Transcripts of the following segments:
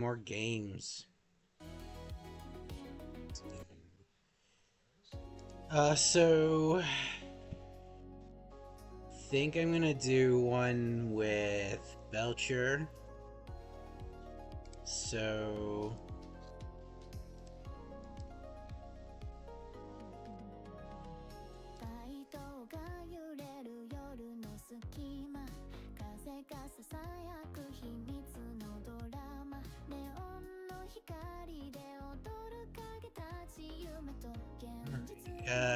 More games. So think I'm gonna do one with Belcher. So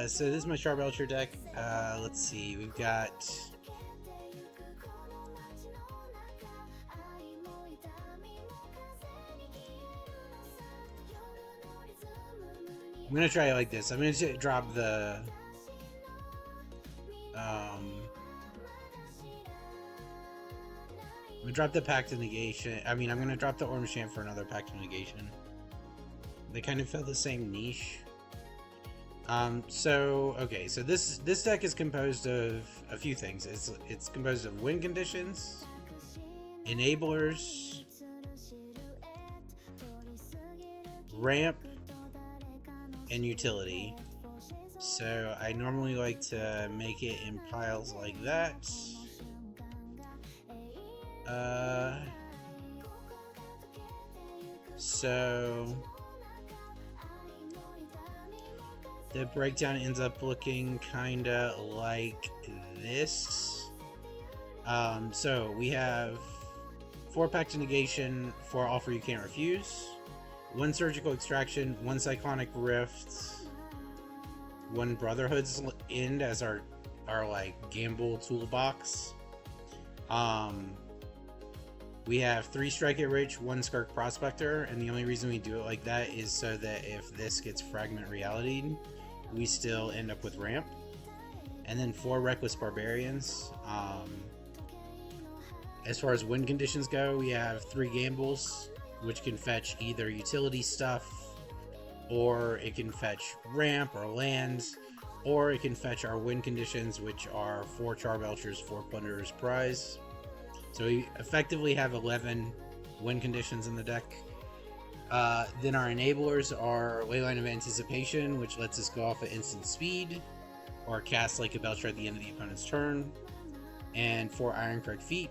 so this is my Char Belcher deck. Let's see, we've got I'm gonna try it like this. I'm gonna drop the I'm gonna drop the Pact of Negation. I'm gonna drop the Orm Champ for another Pact of Negation. They kind of fill the same niche. So this deck is composed of a few things. It's composed of win conditions, enablers, ramp, and utility. So I normally like to make it in piles like that. So the breakdown ends up looking kinda like this. So we have 4 Pact of Negation, 4 Offer You Can't Refuse, 1 Surgical Extraction, 1 Cyclonic Rift, 1 Brotherhood's End as our like gamble toolbox. We have 3 Strike It Rich, 1 Skirk Prospector, and the only reason we do it like that is so that if this gets Fragment Reality'd, we still end up with ramp. And then 4 Reckless Barbarians. As far as win conditions go, we have 3 gambles, which can fetch either utility stuff, or it can fetch ramp or lands, or it can fetch our win conditions, which are 4 Charbelchers, 4 Plunderers Prize. So we effectively have 11 win conditions in the deck. Then our enablers are Leyline of Anticipation, which lets us go off at instant speed, or cast like a Belcher at the end of the opponent's turn, and 4 Ironcrag Feet.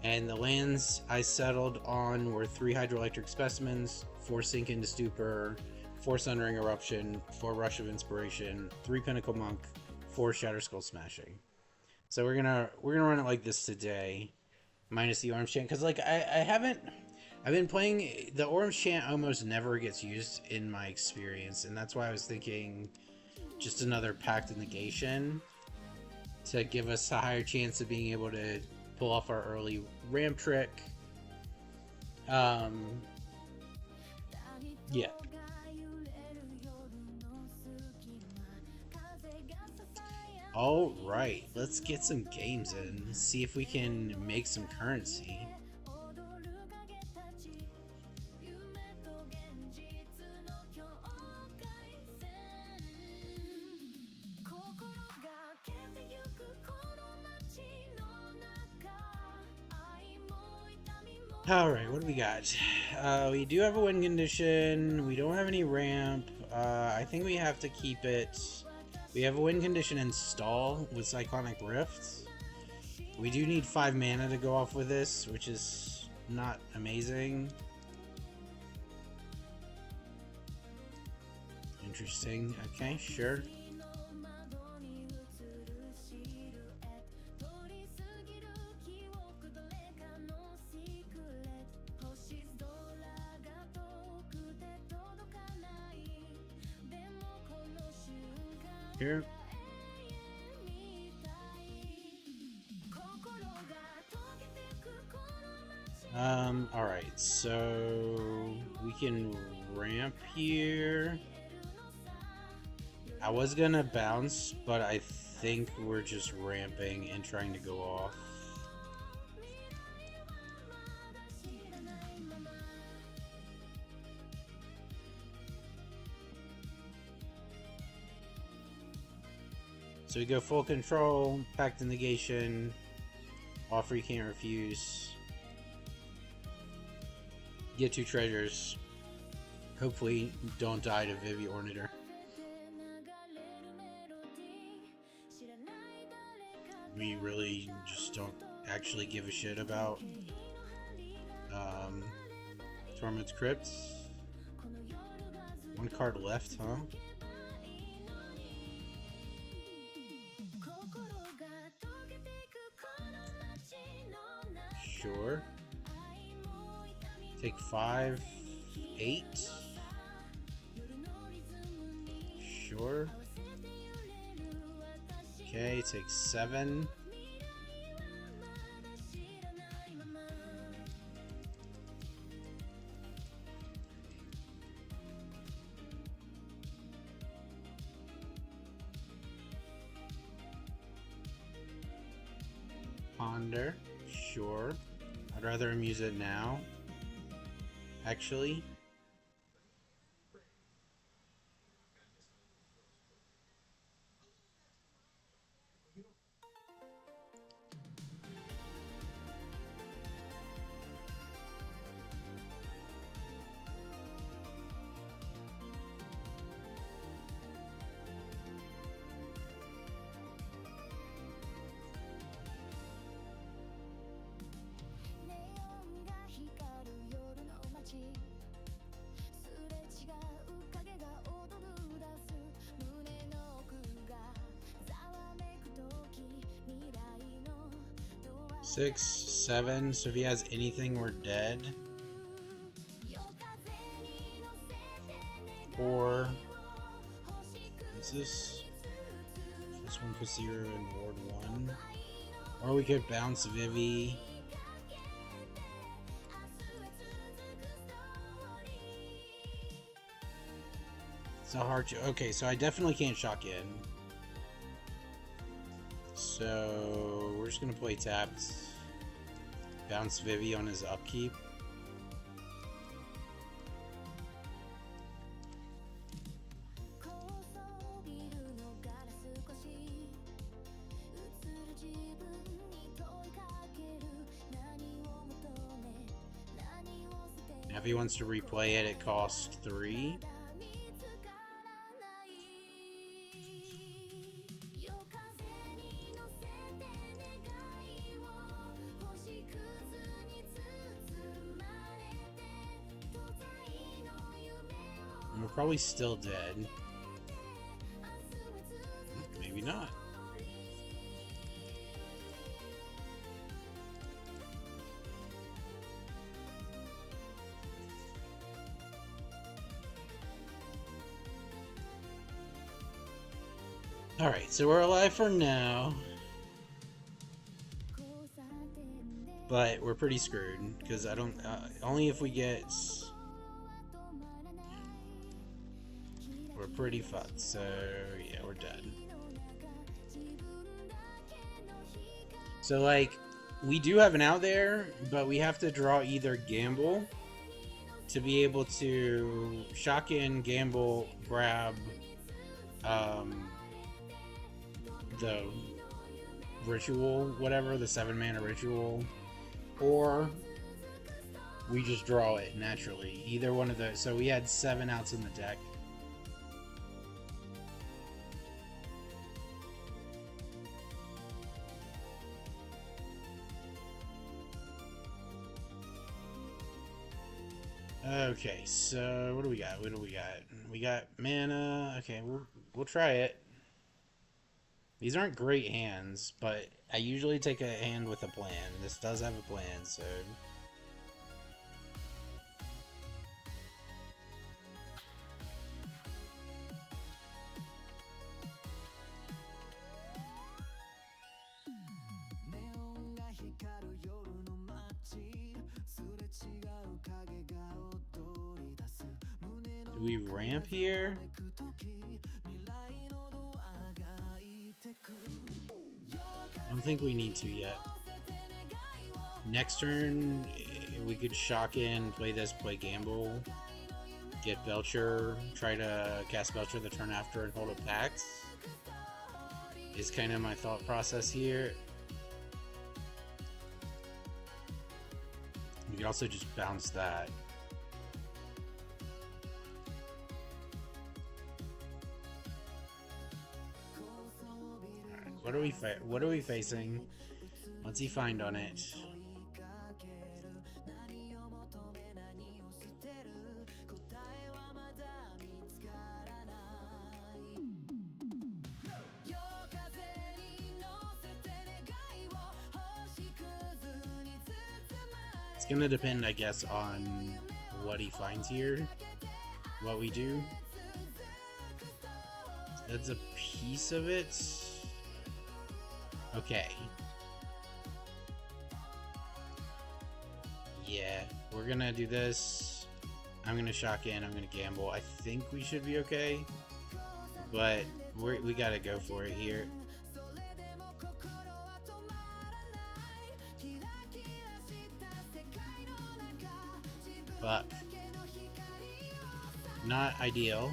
And the lands I settled on were 3 Hydroelectric Specimens, 4 Sink into Stupor, 4 Sunring Eruption, 4 Rush of Inspiration, 3 Pinnacle Monk, 4 Shatterskull Smashing. So we're gonna run it like this today, minus the Orange Chant, because like I've been playing the Orange Chant almost never gets used in my experience, and that's why I was thinking just another Pact of Negation to give us a higher chance of being able to pull off our early ramp trick. Yeah. All right, let's get some games in. See if we can make some currency. Alright, what do we got? We do have a win condition. We don't have any ramp. I think we have to keep it. We have a win condition install with Cyclonic Rift. We do need 5 mana to go off with this, which is not amazing. Interesting. Okay, sure. Here. Alright, so we can ramp here. I was gonna bounce, but I think we're just ramping and trying to go off. So we go full control, Pact of Negation, Offer You Can't Refuse. Get 2 treasures. Hopefully don't die to Vivi Orniter. We really just don't actually give a shit about Torment's Crypt. 1 card left, huh? Sure. Take 5, 8. Sure. Okay, take 7. Ponder. Sure. I'd rather him use it now. Actually. Six, 7. So if he has anything, we're dead. 4. What's this? This one for 0 and ward 1. Or we could bounce Vivi. It's a hard. Okay, so I definitely can't shock in. So we're just gonna play tapped. Bounce Vivi on his upkeep. Now if he wants to replay it, it costs 3. We're probably still dead. Maybe not. Alright, so we're alive for now. But we're pretty screwed, because I don't... only if we get... We're pretty fucked, so yeah, we're dead. So, like, we do have an out there, but we have to draw either gamble to be able to shock in, gamble, grab the ritual, whatever, the 7-mana ritual, or we just draw it naturally. Either one of those. So we had 7 outs in the deck. Okay, so what do we got? What do we got? We got mana. Okay, we'll try it. These aren't great hands, but I usually take a hand with a plan. This does have a plan, so... Do we ramp here? I don't think we need to yet. Next turn, we could shock in, play this, play gamble, get Belcher, try to cast Belcher the turn after and hold a pact. Is kind of my thought process here. We could also just bounce that. What are we facing? What's he find on it? It's gonna depend, I guess, on what he finds here. What we do. That's a piece of it. Okay. Yeah, we're gonna do this. I'm gonna shock in, I'm gonna gamble. I think we should be okay. But we gotta go for it here. But not ideal.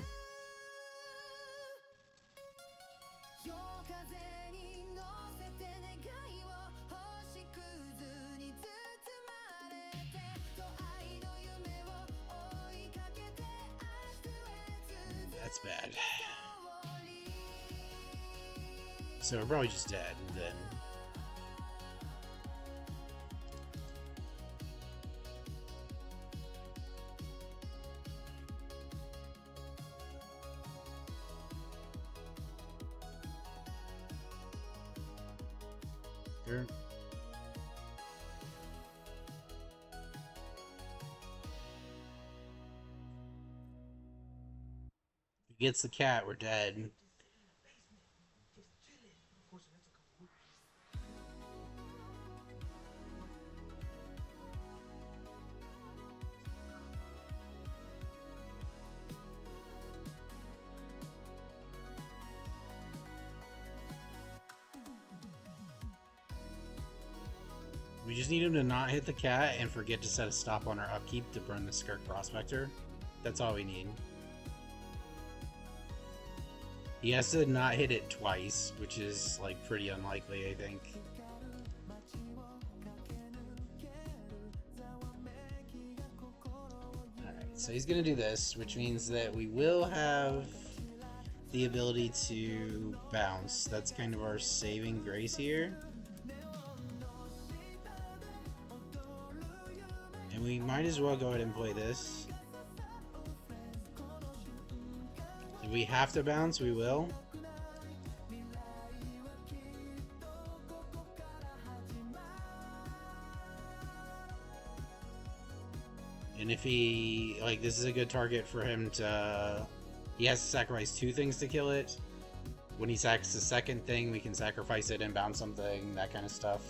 That's bad. So we're probably just dead then. Sure. If he gets the cat, we're dead. We just need him to not hit the cat and forget to set a stop on our upkeep to burn the Skirk Prospector. That's all we need. He has to not hit it twice, which is like pretty unlikely, I think. Alright, so he's gonna do this, which means that we will have the ability to bounce. That's kind of our saving grace here. And we might as well go ahead and play this. If we have to bounce, we will. And if he, like, this is a good target for him to, he has to sacrifice 2 things to kill it. When he sacks the second thing, we can sacrifice it and bounce something, that kind of stuff.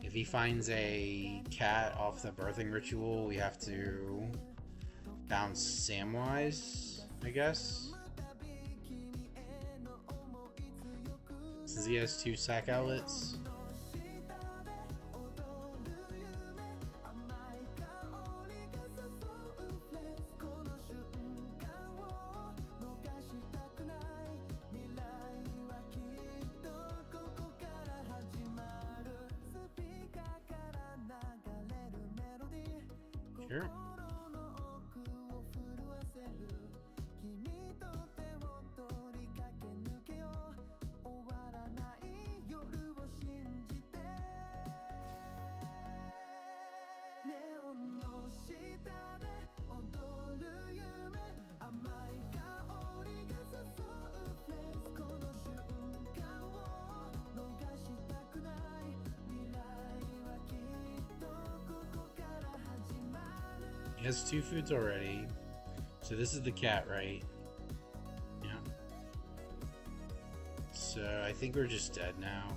If he finds a cat off the birthing ritual, we have to bounce Samwise, I guess. Since he has 2 sack outlets. Sure. He has 2 foods already. So this is the cat, right? Yeah. So I think we're just dead now.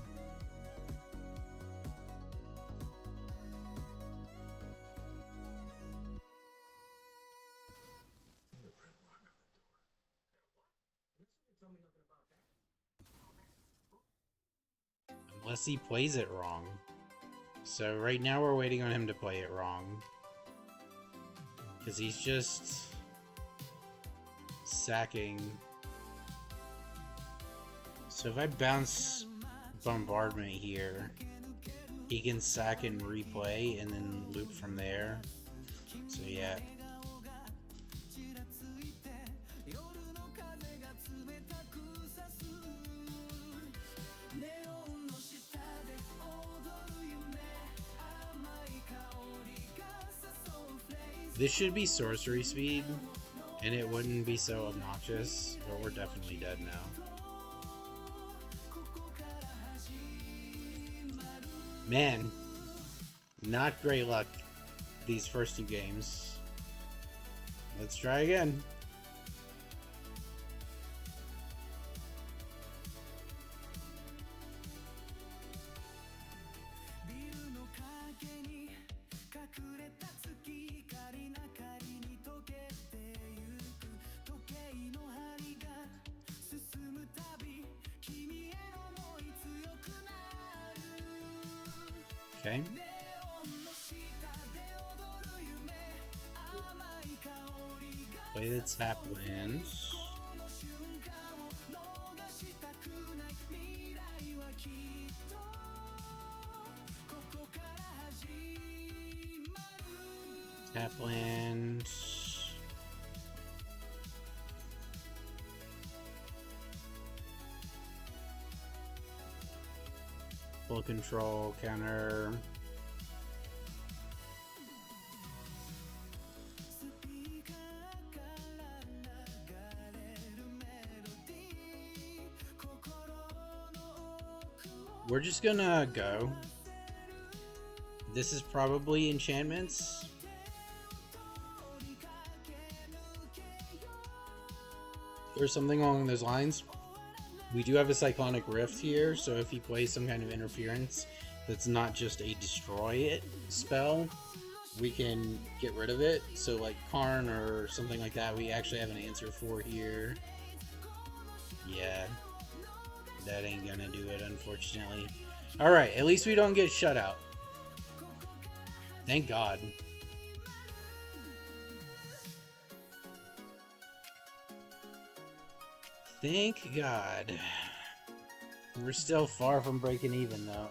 Unless he plays it wrong. So right now we're waiting on him to play it wrong. Because he's just sacking. So if I bounce Bombardment here, he can sack and replay and then loop from there. So yeah. This should be sorcery speed, and it wouldn't be so obnoxious, but we're definitely dead now. Man, not great luck these first 2 games. Let's try again. Okay. Play the tap lands. Tap land. Full control, counter. We're just gonna go. This is probably enchantments. Or something along those lines. We do have a Cyclonic Rift here, so if he plays some kind of interference that's not just a destroy it spell, we can get rid of it. So like Karn or something like that, we actually have an answer for here. Yeah, that ain't gonna do it, unfortunately. Alright, at least we don't get shut out. Thank God. Thank God. We're still far from breaking even, though.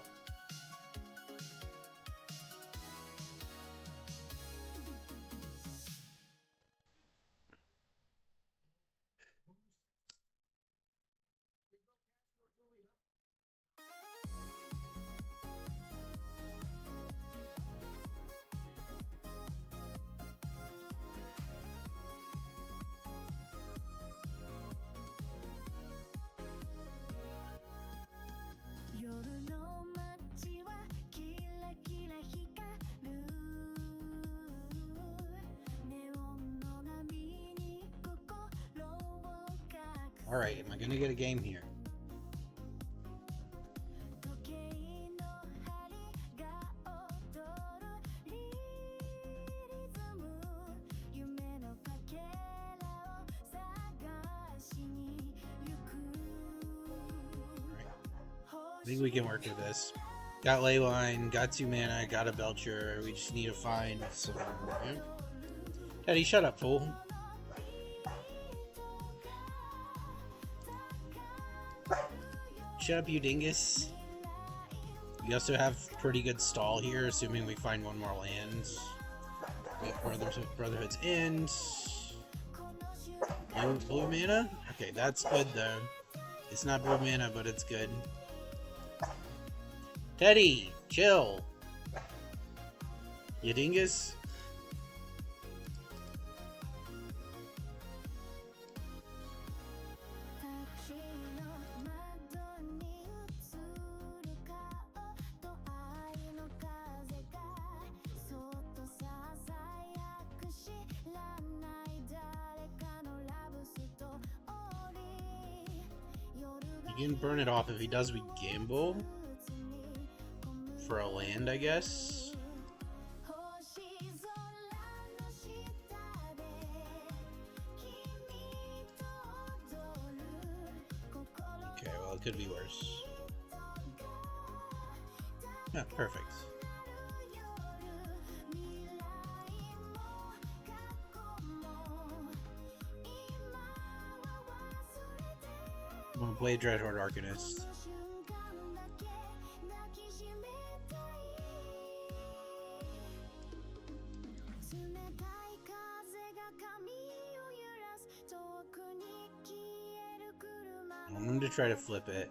Alright, am I gonna get a game here? I think we can work with this. Got Leyline, got 2 mana, got a Belcher. We just need to find some. Yeah. Teddy, shut up, fool. Shut up, you dingus. We also have pretty good stall here, assuming we find 1 more land. We have Brotherhood's End. Blue mana? Okay, that's good though. It's not blue mana, but it's good. Teddy, chill. You dingus. You can burn it off. If he does, we gamble for a land, I guess. Okay, well, it could be worse. Yeah, perfect. I'm gonna play Dreadhorde Arcanist. I'm going to try to flip it.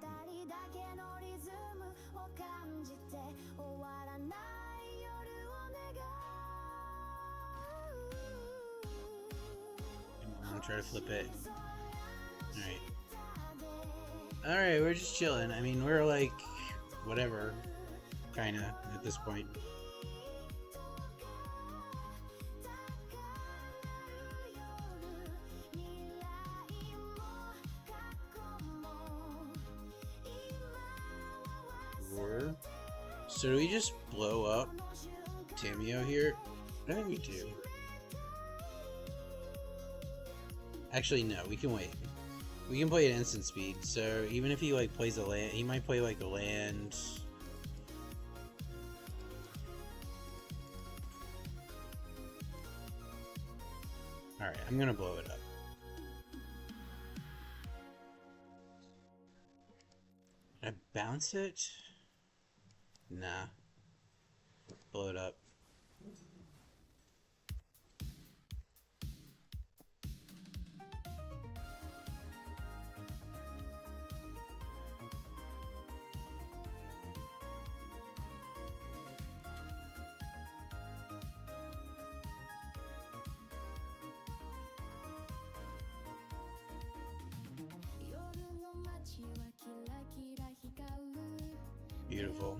try to flip it. Alright, we're just chilling. I mean, we're like, whatever, kinda, at this point. So do we just blow up Tamio here? I think we do. Actually, no, we can wait. We can play at instant speed, so even if he like plays a land, he might play like a land. Alright, I'm gonna blow it up. Did I bounce it? Nah. Blow it up. Beautiful.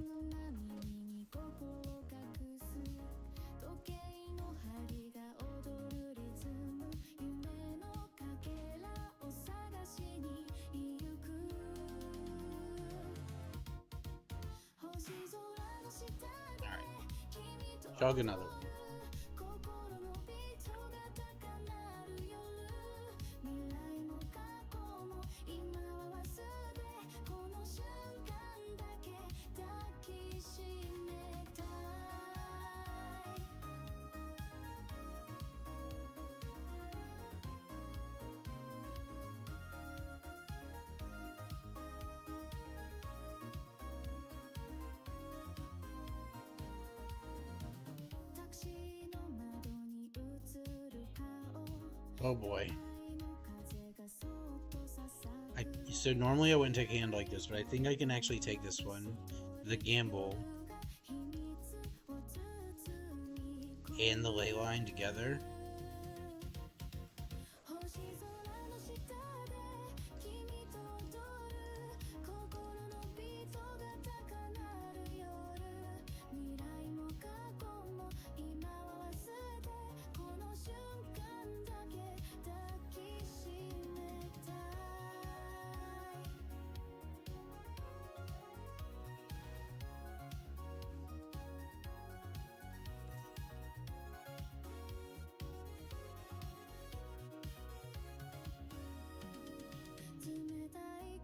Jog another one. Oh boy. So normally I wouldn't take a hand like this, but I think I can actually take this one. The gamble. And the ley line together.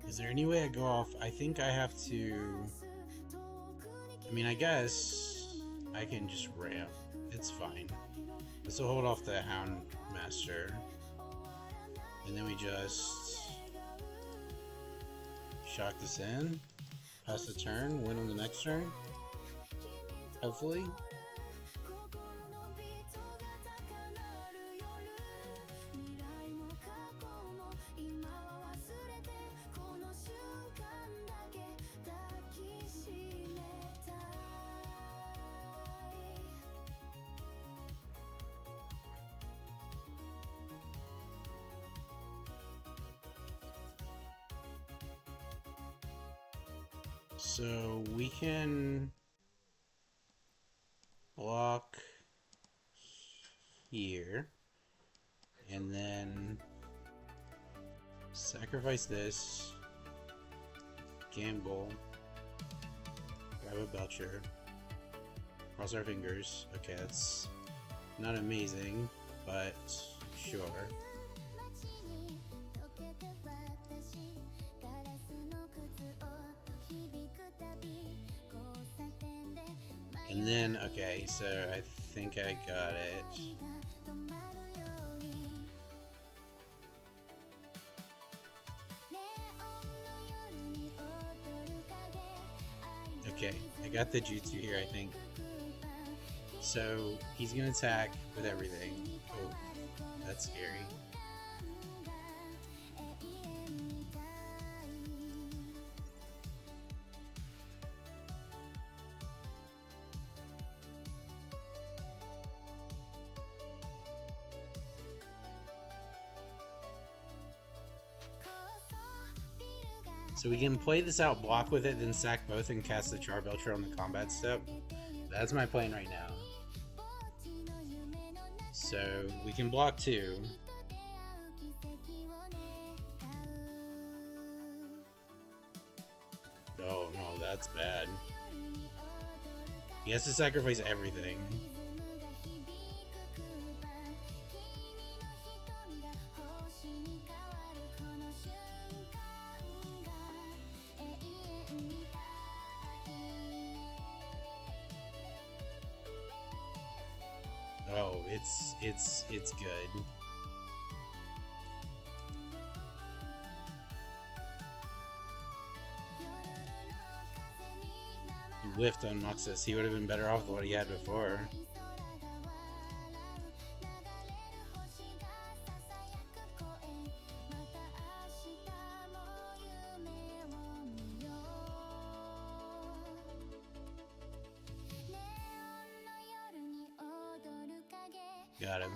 Is there any way I go off? I think I have to... I mean, I guess I can just ramp. It's fine. This will hold off the Hound Master. And then we just... shock this in. Pass the turn. Win on the next turn. Hopefully. So we can block here and then sacrifice this, gamble, grab a Belcher, cross our fingers. Okay, that's not amazing, but sure. And then, okay, so I think I got it. Okay, I got the jutsu here, I think. So, he's gonna attack with everything. Oh, that's scary. So we can play this out, block with it, then sack both and cast the Char Belcher on the combat step. That's my plan right now. So we can block 2. Oh no, that's bad. He has to sacrifice everything. Oh, it's good. He whiffed on Muxus. He would have been better off with what he had before. Got him.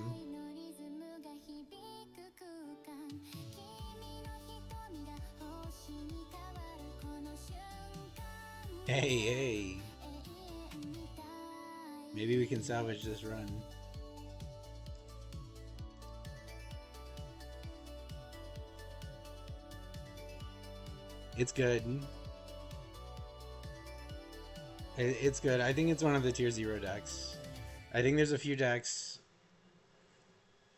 Hey. Maybe we can salvage this run. It's good. It's good. I think it's one of the tier 0 decks. I think there's a few decks.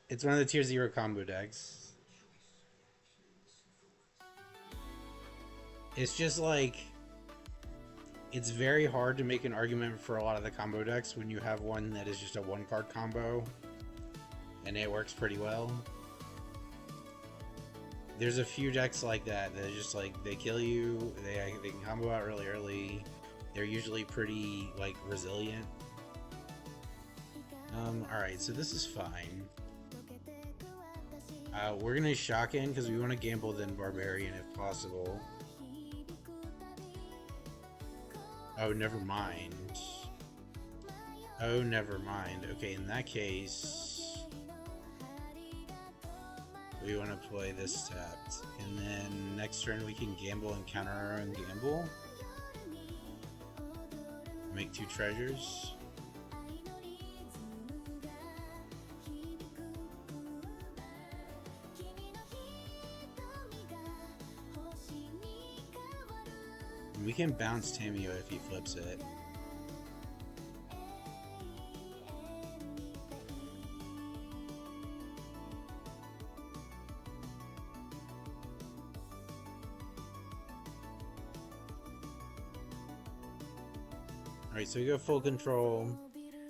It's one of the tier 0 combo decks. It's just like, it's very hard to make an argument for a lot of the combo decks when you have one that is just a 1-card combo and it works pretty well. There's a few decks like that that are just like, they kill you, they can combo out really early. They're usually pretty like resilient. Alright, so this is fine. We're gonna shock in because we want to gamble then Barbarian if possible. Oh, never mind. Oh, never mind. Okay, in that case, we want to play this tapped. And then next turn we can gamble and counter our own gamble. Make 2 treasures. We can bounce Tamio if he flips it. Alright, so we go full control.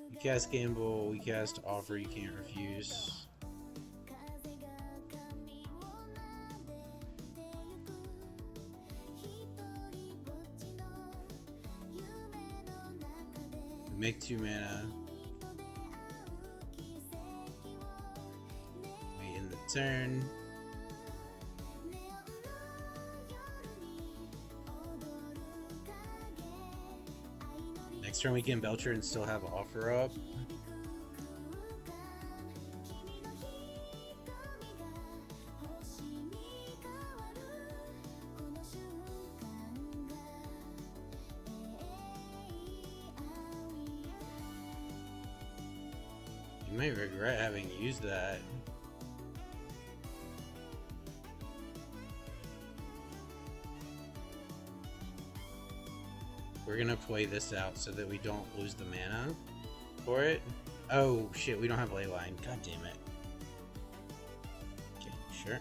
We cast Gamble, we cast Offer, you can't refuse. Make 2 mana. Wait in the turn. Next turn we can Belcher and still have Offer up. You might regret having used that. We're gonna play this out so that we don't lose the mana for it. Oh shit, we don't have Leyline. God damn it. Okay, sure.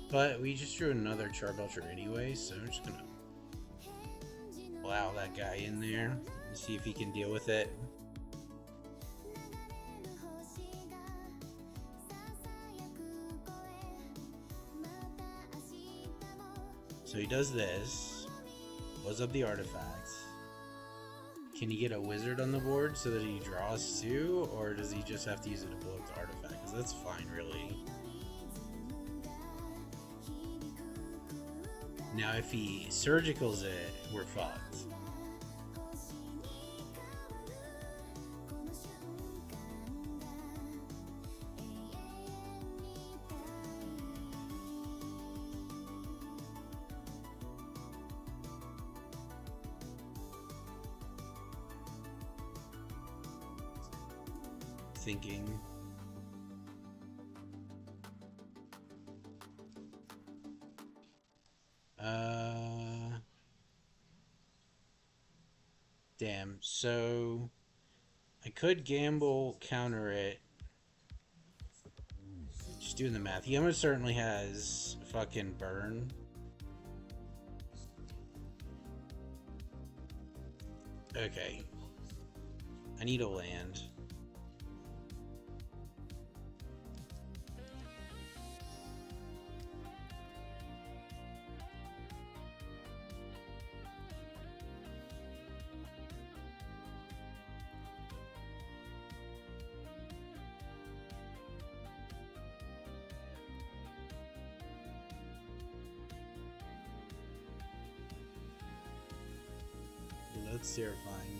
But we just drew another Char Belcher anyway, so I'm just gonna allow that guy in there and see if he can deal with it. So he does this, blows up the artifact. Can he get a wizard on the board so that he draws 2, or does he just have to use it to blow up the artifact? Because that's fine, really. Now if he surgicals it, we're fucked. thinking. Damn, so I could gamble, counter it. Just doing the math. He almost certainly has fucking burn. Okay. I need a land. That's terrifying.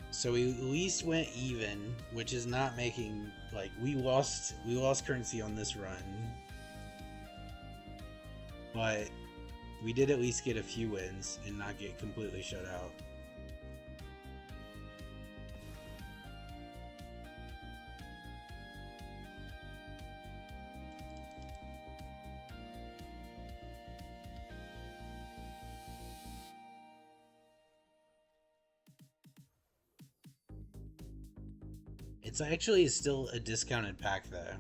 So we at least went even, which is not making, like, we lost currency on this run. But we did at least get a few wins and not get completely shut out. It's actually still a discounted pack though.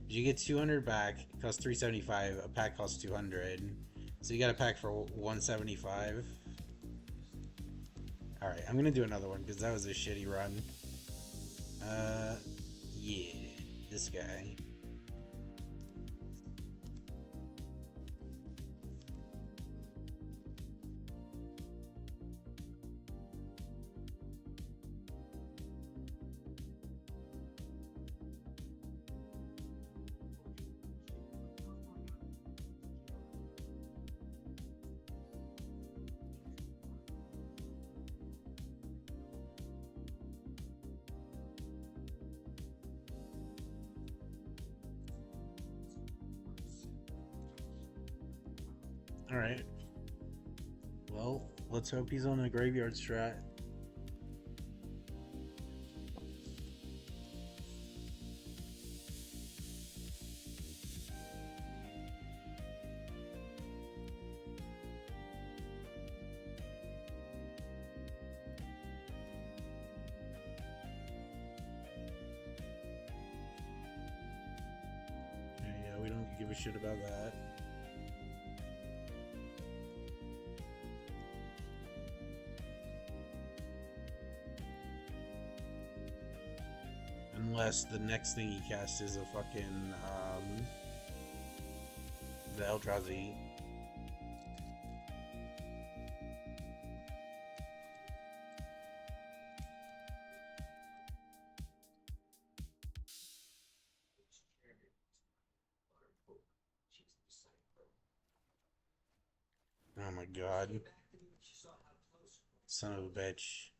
You get 200 back, it costs 375. A pack costs 200, so you got a pack for 175. All right, I'm gonna do another one because that was a shitty run. Yeah, this guy. Alright. Well, let's hope he's on a graveyard strat. Yeah, we don't give a shit about that. Unless the next thing he casts is a fucking, the Eldrazi. Oh my god. Son of a bitch.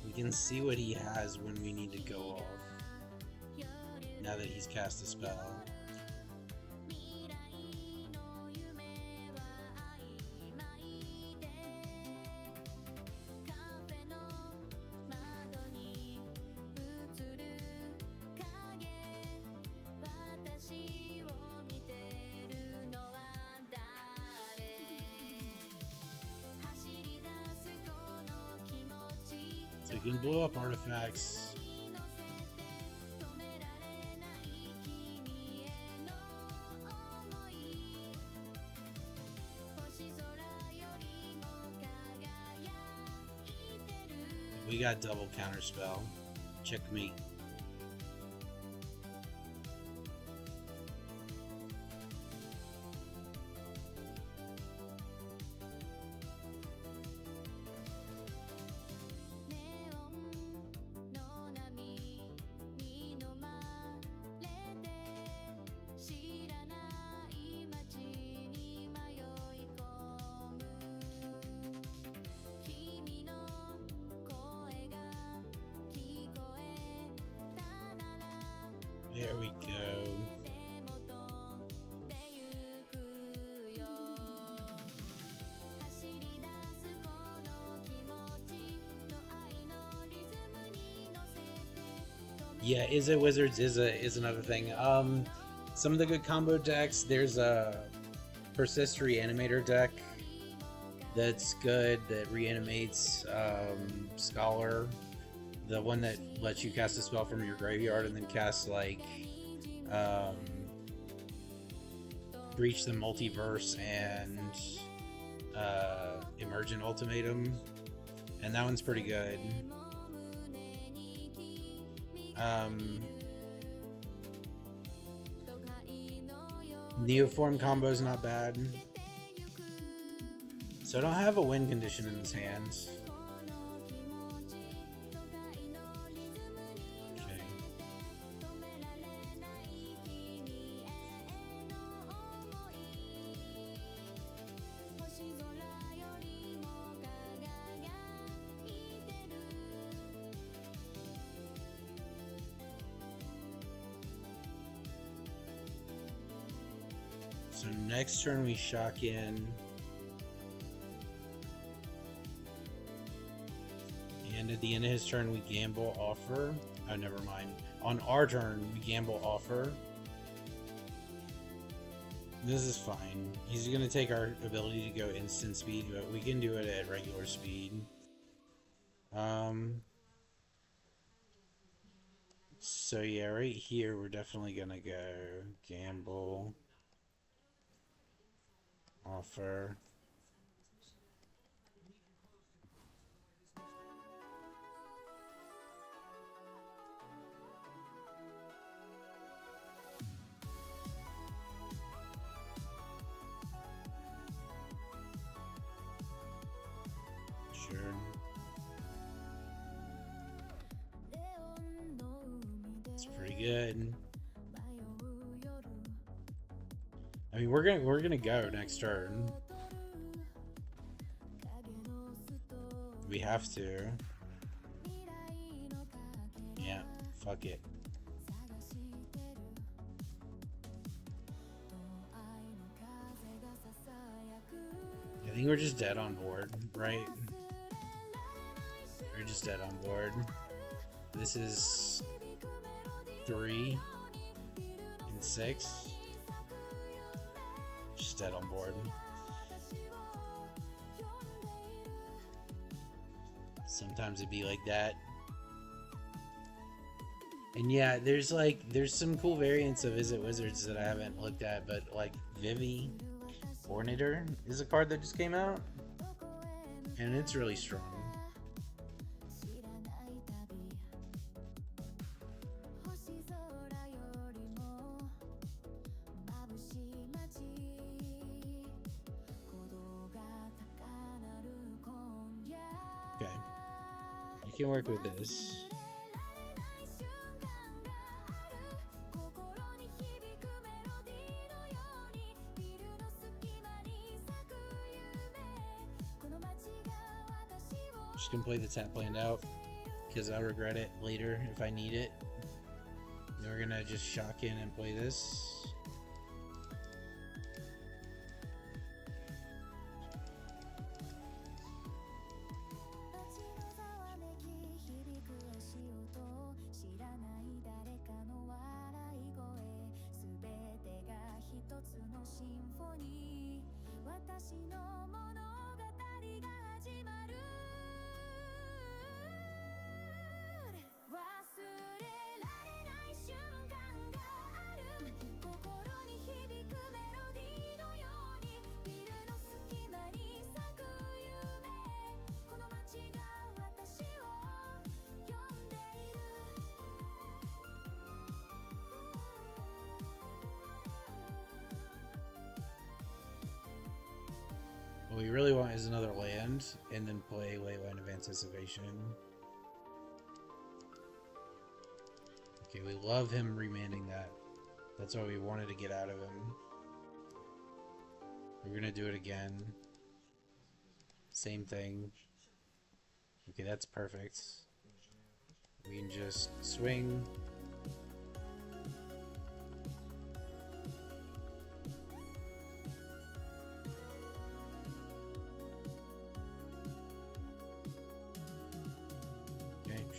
We can see what he has when we need to go off. Now that he's cast a spell. So you can blow up artifacts. We got double counterspell. Checkmate. There we go. Yeah, Izzet Wizards is another thing. Some of the good combo decks. There's a Persist Reanimator deck that's good that reanimates Scholar, the one that lets you cast a spell from your graveyard and then cast like um, Breach the Multiverse and Emergent Ultimatum, and that one's pretty good. Neoform combo's not bad. So I don't have a win condition in his hands. Okay. So next turn we shock in. And at the end of his turn, we gamble offer. Oh, never mind. On our turn, we gamble offer. This is fine. He's going to take our ability to go instant speed, but we can do it at regular speed. So yeah, right here, we're definitely going to go gamble offer. Sure. It's pretty good. I mean, we're gonna go next turn. We have to. Yeah, fuck it. I think we're just dead on board, right? We're just dead on board. This is 3 and 6. Just dead on board. Sometimes it'd be like that. And yeah, there's some cool variants of Izzet Wizards that I haven't looked at, but like Vivi Ornator is a card that just came out, and it's really strong. Okay, I can work with this. Just gonna play the tap land out because I'll regret it later if I need it. Then we're gonna just shock in and play this. What we really want is another land, and then play Leyline of Anticipation. Okay, we love him remanding that. That's what we wanted to get out of him. We're gonna do it again. Same thing. Okay, that's perfect. We can just swing.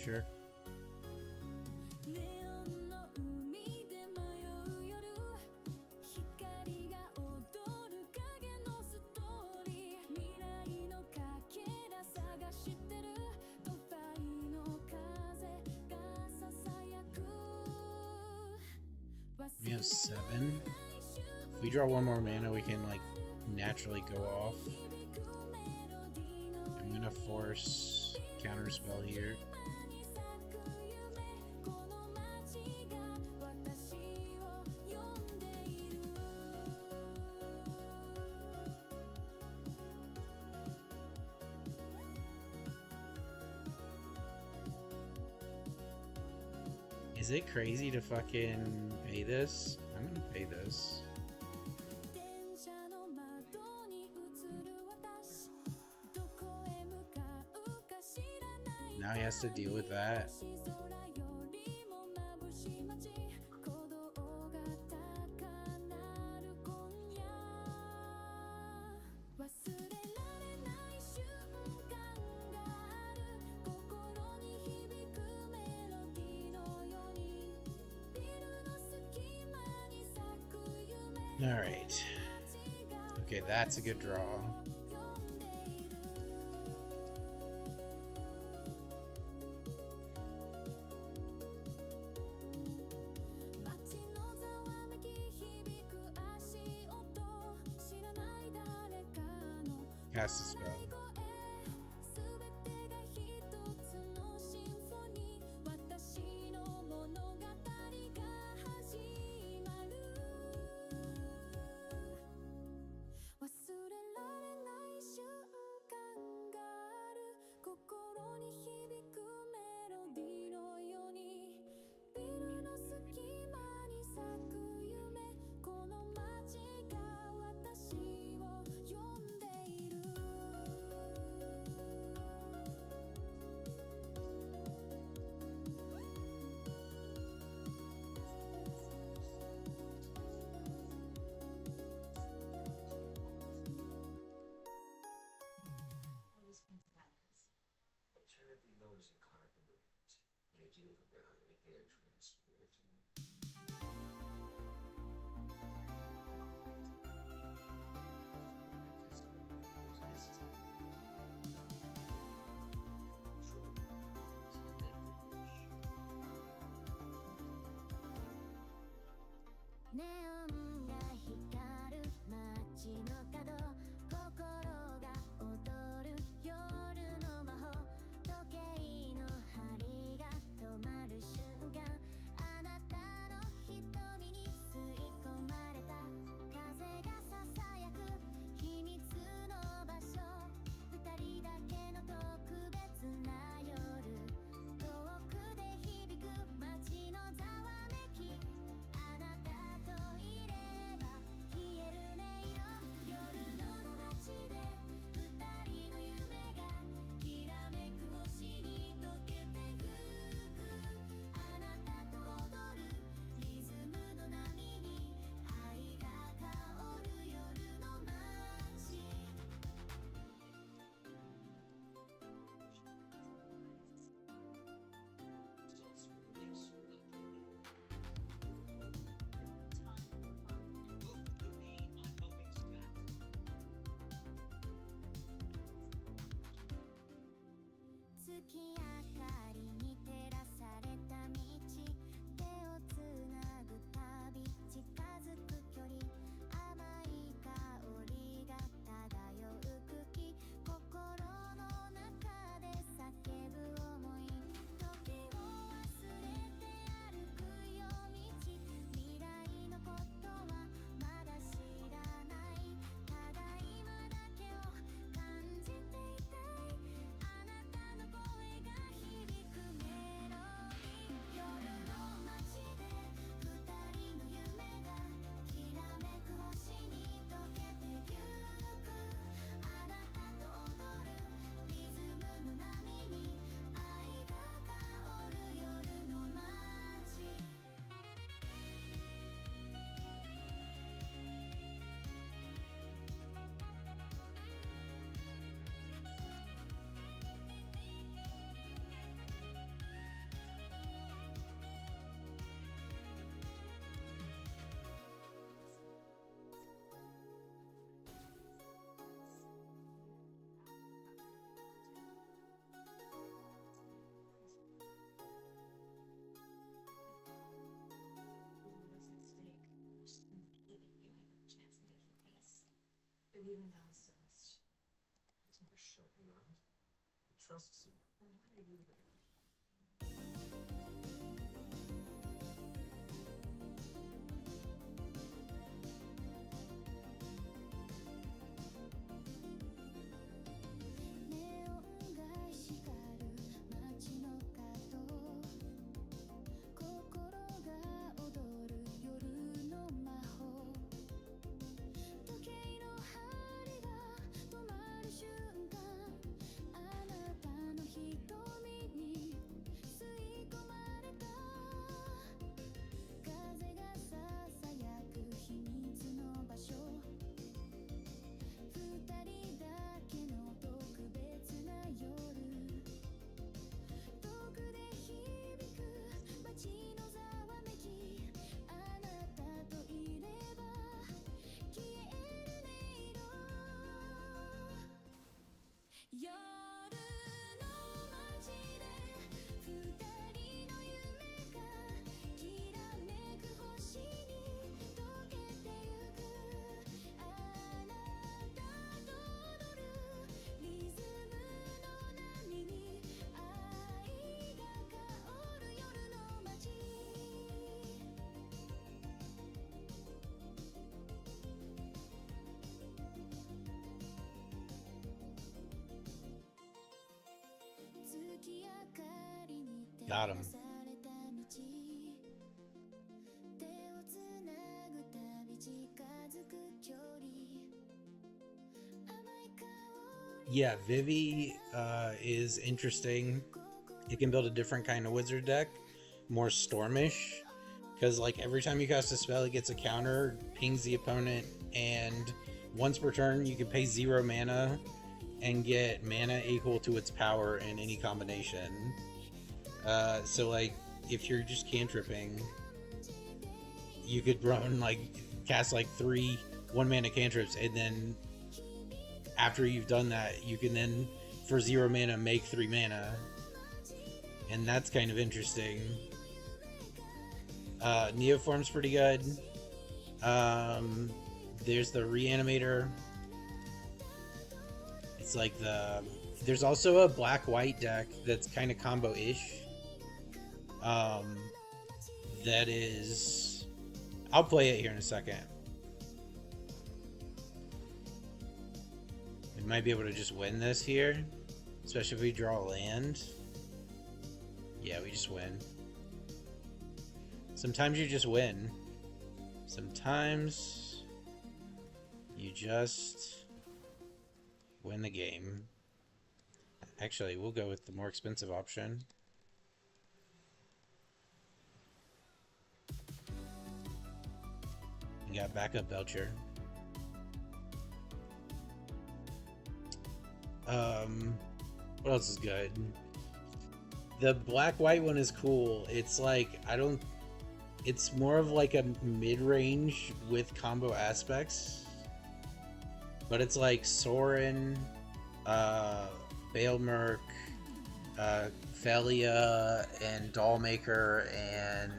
Sure. We have 7. If we draw one more mana, we can like naturally go off. I'm gonna force counterspell here. Is it crazy to fucking pay this? I'm gonna pay this. Now he has to deal with that. Alright. Okay, that's a good draw. Cast a spell. Got him. Yeah, Vivi is interesting. You can build a different kind of wizard deck, more stormish, because like every time you cast a spell, it gets a counter, pings the opponent, and once per turn, you can pay 0 mana and get mana equal to its power in any combination. So like, if you're just cantripping, you could run like cast like 3 1-mana cantrips, and then after you've done that, you can then for 0 mana make 3 mana, and that's kind of interesting. Neoform's pretty good. There's the Reanimator. It's like there's also a black-white deck that's kind of combo-ish. That is... I'll play it here in a second. We might be able to just win this here, especially if we draw a land. Yeah, we just win. Sometimes you just win. Sometimes you just win the game. Actually, we'll go with the more expensive option. You got backup Belcher. What else is good? The black-white one is cool. It's like, it's more of like a mid-range with combo aspects. But it's like Sorin, Baelmerk, Felia, and Dollmaker, and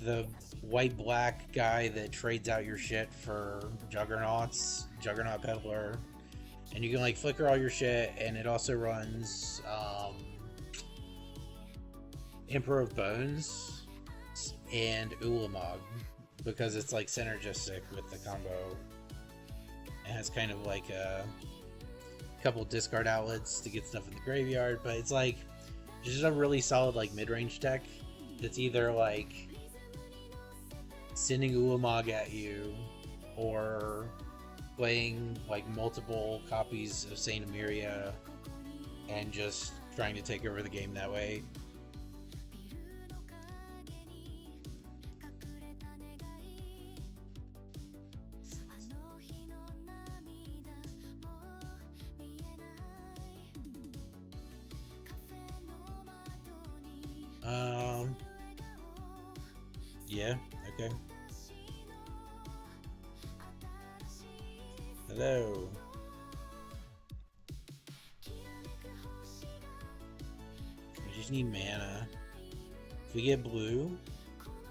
the white-black guy that trades out your shit for Juggernauts, Juggernaut Peddler. And you can like flicker all your shit, and it also runs Emperor of Bones and Ulamog, because it's like synergistic with the combo. It has kind of like a couple discard outlets to get stuff in the graveyard, but it's like just a really solid like mid-range deck that's either like sending Ulamog at you or playing like multiple copies of Saint Emiria and just trying to take over the game that way. Yeah, okay. Hello. We just need mana. If we get blue,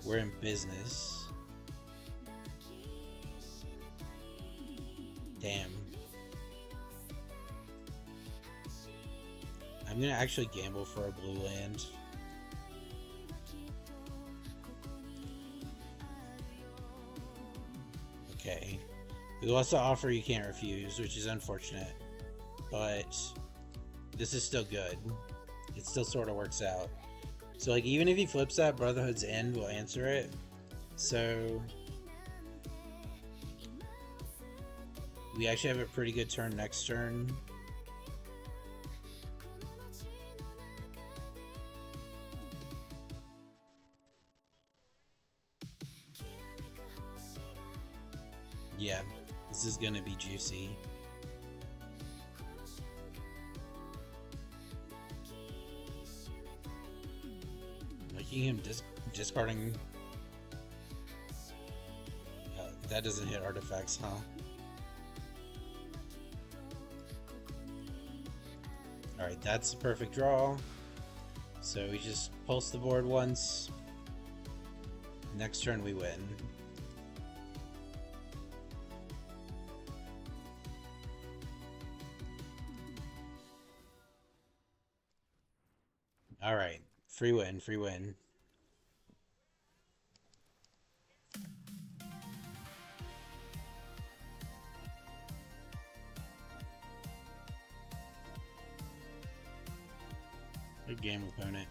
we're in business. Damn. I'm gonna actually gamble for a blue land. Okay. We lost the offer you can't refuse, which is unfortunate. But this is still good. It still sort of works out. So, like, even if he flips that, Brotherhood's End will answer it. So, we actually have a pretty good turn next turn. Yeah, this is gonna be juicy. Making him discarding... that doesn't hit artifacts, huh? Alright, that's the perfect draw. So we just pulse the board once. Next turn we win. Alright, free win, free win. Good game, opponent.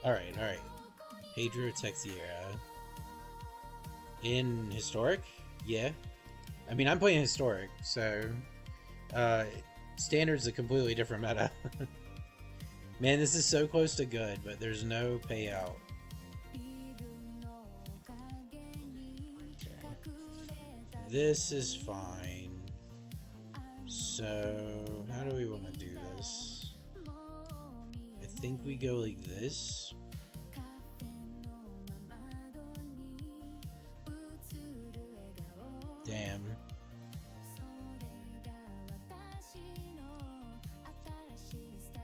Alright, alright. Pedro Texiera. In Historic? Yeah. I mean, I'm playing Historic, so... Standard's a completely different meta. Man, this is so close to good, but there's no payout. Okay. This is fine. So, how do we want to do this? I think we go like this. Damn.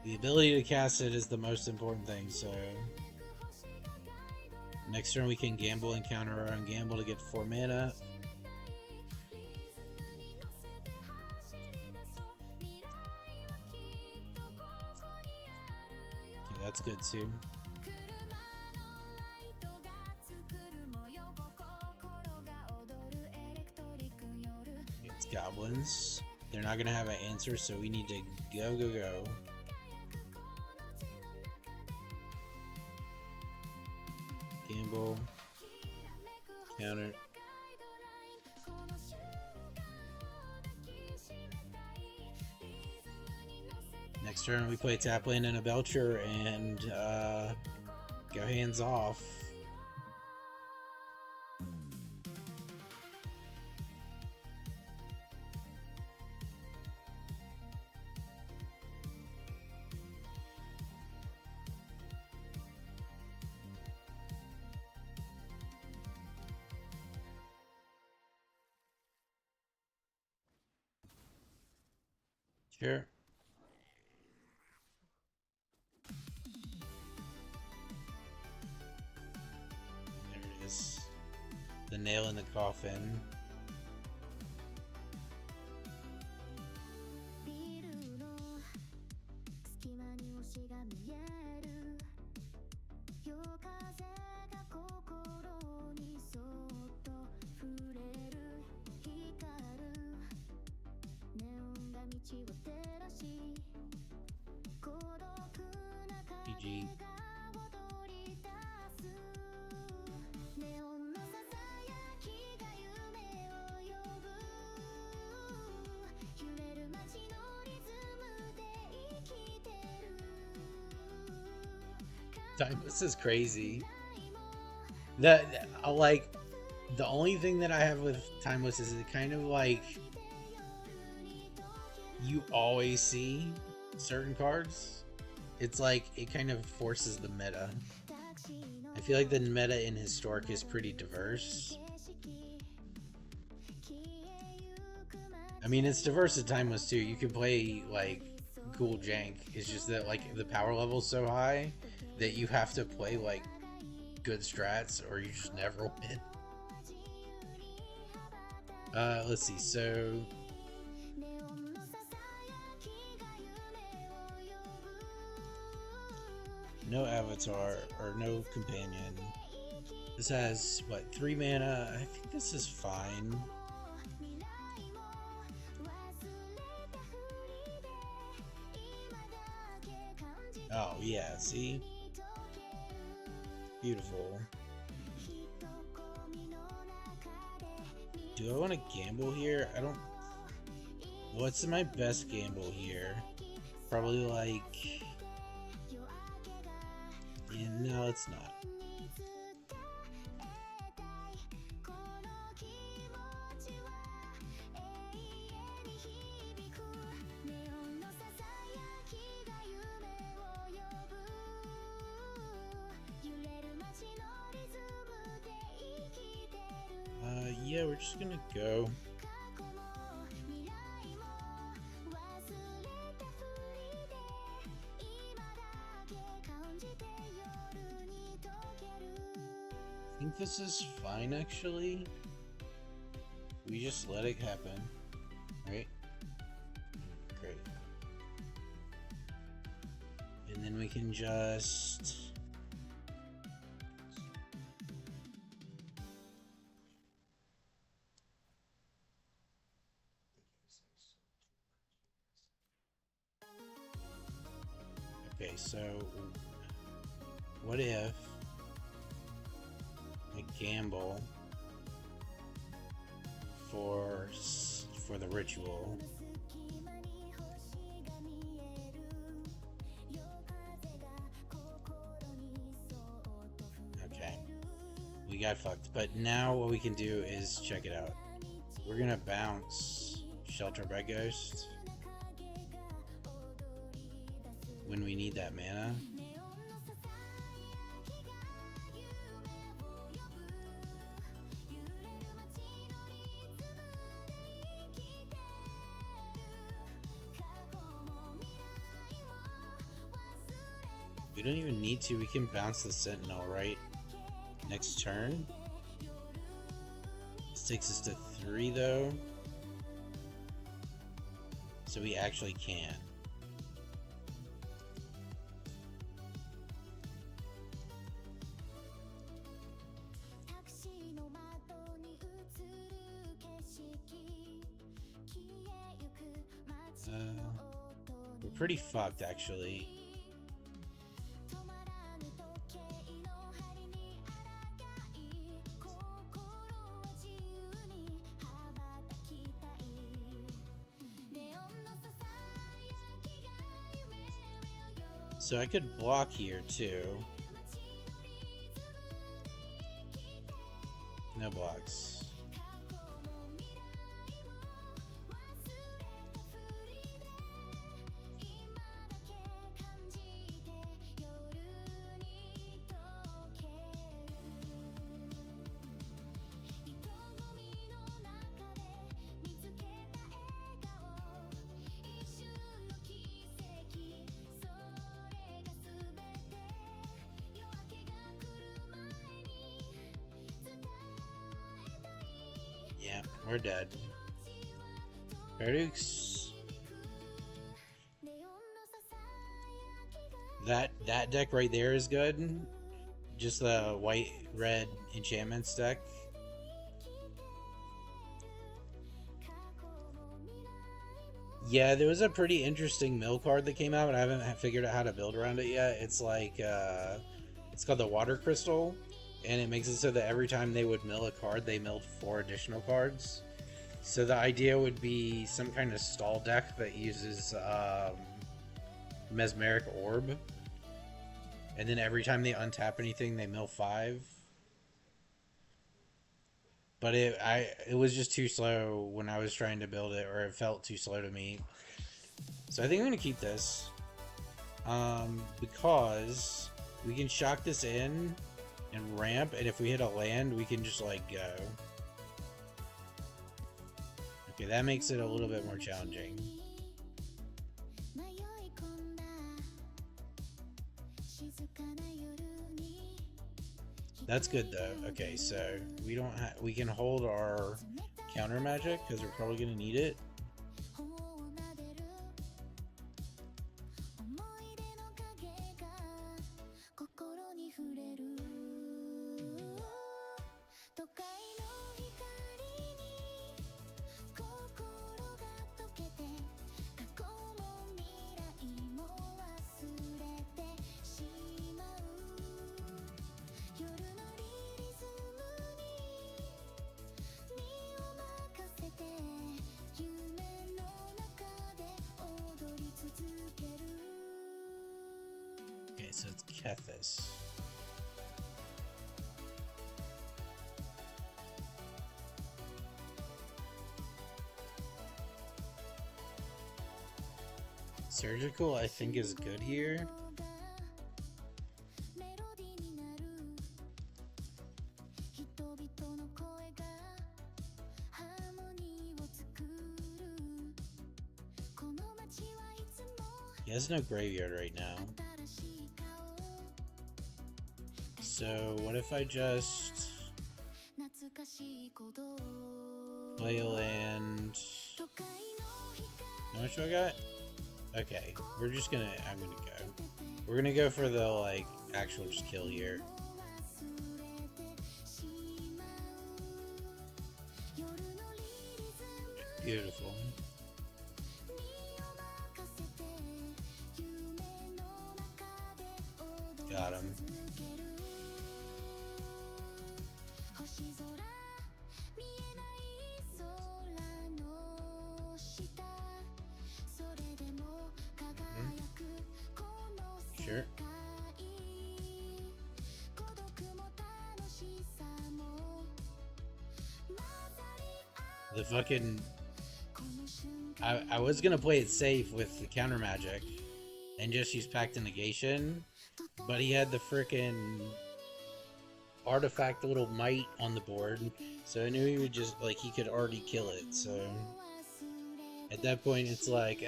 The ability to cast it is the most important thing, so... Next turn we can gamble and counter our own gamble to get 4 mana. Okay, that's good too. It's goblins. They're not gonna have an answer, so we need to go, go, go. Gamble. Counter. Next turn we play tap land and a Belcher and go hands off. Sure. There it is. The nail in the coffin. PG. Timeless is crazy. That like the only thing that I have with Timeless is it kind of like you always see certain cards. It's like it kind of forces the meta. I feel like the meta in Historic is pretty diverse. I mean, it's diverse at Timeless too. You can play like cool jank. It's just that like the power level's so high that you have to play like good strats or you just never win. Let's see. So no avatar or no companion. This has what, 3 mana? I think this is fine. Oh yeah, see? Beautiful. Do I want to gamble here? I don't... What's my best gamble here? Probably like... Yeah, no, it's not. Yeah, we're just gonna go. I think this is fine, actually. We just let it happen, right? Great. And then we can just... Okay, so what if I gamble for the ritual? Okay, we got fucked, but now what we can do is check it out. We're gonna bounce Shelter by Ghost when we need that mana. We don't even need to, we can bounce the Sentinel, right? Next turn. This takes us to 3 though. So we actually can. We're pretty fucked, actually. So I could block here too. No blocks. Yeah, we're dead. Perdukes. That deck right there is good. Just the white-red enchantments deck. Yeah, there was a pretty interesting mill card that came out, but I haven't figured out how to build around it yet. It's like, it's called the Water Crystal, and it makes it so that every time they would mill a card, they milled 4 additional cards. So the idea would be some kind of stall deck that uses Mesmeric Orb. And then every time they untap anything, they mill 5. But it was just too slow when I was trying to build it, or it felt too slow to me. So I think I'm gonna keep this, because we can shock this in and ramp, and if we hit a land, we can just like go. Okay, that makes it a little bit more challenging. That's good though. Okay, so we can hold our counter magic because we're probably gonna need it. Okay, so it's Kethis. Surgical, I think, is good here. He has no graveyard right now. So what if I just play a land? How much do I got? Okay, I'm gonna go. We're gonna go for the like actual just kill here. Beautiful. Got him. Sure. The fucking... I was gonna play it safe with the counter magic and just use Pact of Negation, but he had the frickin' artifact little might on the board, so I knew he would just, like, he could already kill it, so... At that point, it's like,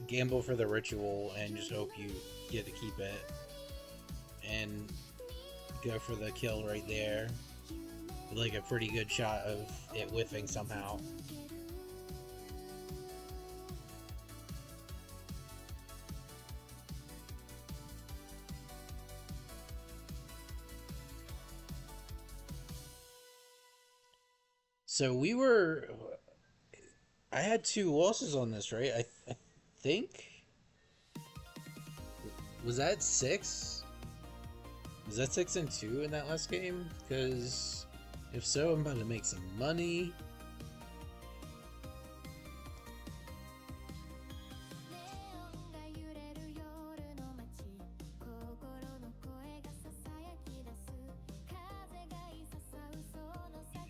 gamble for the ritual and just hope you get to keep it. And go for the kill right there. With like a pretty good shot of it whiffing somehow. So I had 2 losses on this, right? I think? Was that 6? Was that 6 and 2 in that last game? Because if so, I'm about to make some money.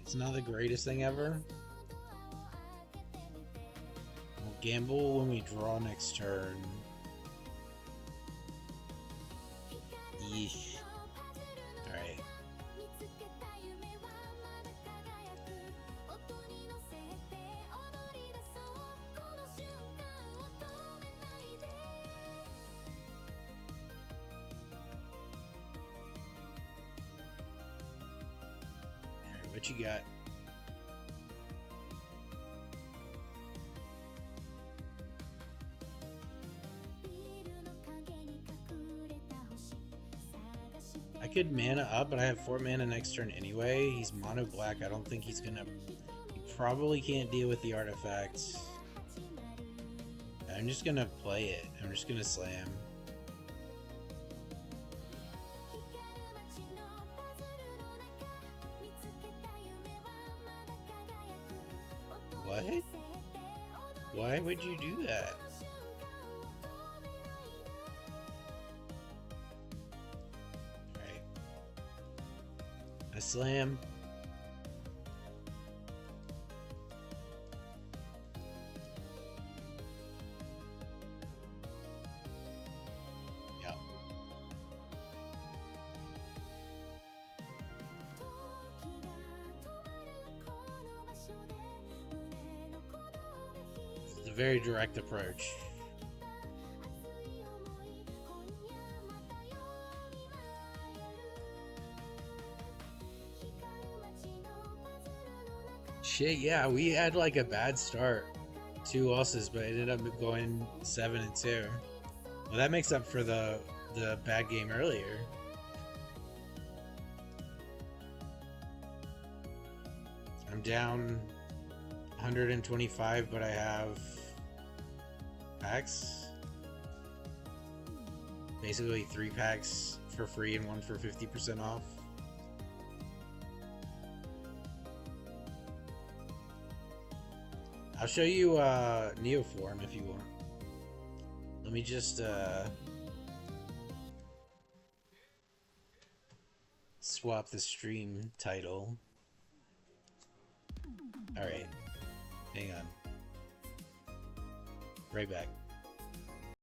It's not the greatest thing ever. We'll gamble when we draw next turn. Yeesh. Alright. Alright, what you got? I could mana up, but I have 4 mana next turn anyway. He's mono black. I don't think he's gonna... He probably can't deal with the artifacts. I'm just gonna play it. I'm just gonna slam. What? Why would you do that? slam. It's a very direct approach. Shit, yeah, we had like a bad start. 2 losses, but ended up going 7-2. Well, that makes up for the bad game earlier. I'm down 125, but I have packs. Basically 3 packs for free and 1 for 50% off. I'll show you Neoform if you want. Let me just swap the stream title. Alright. Hang on. Right back.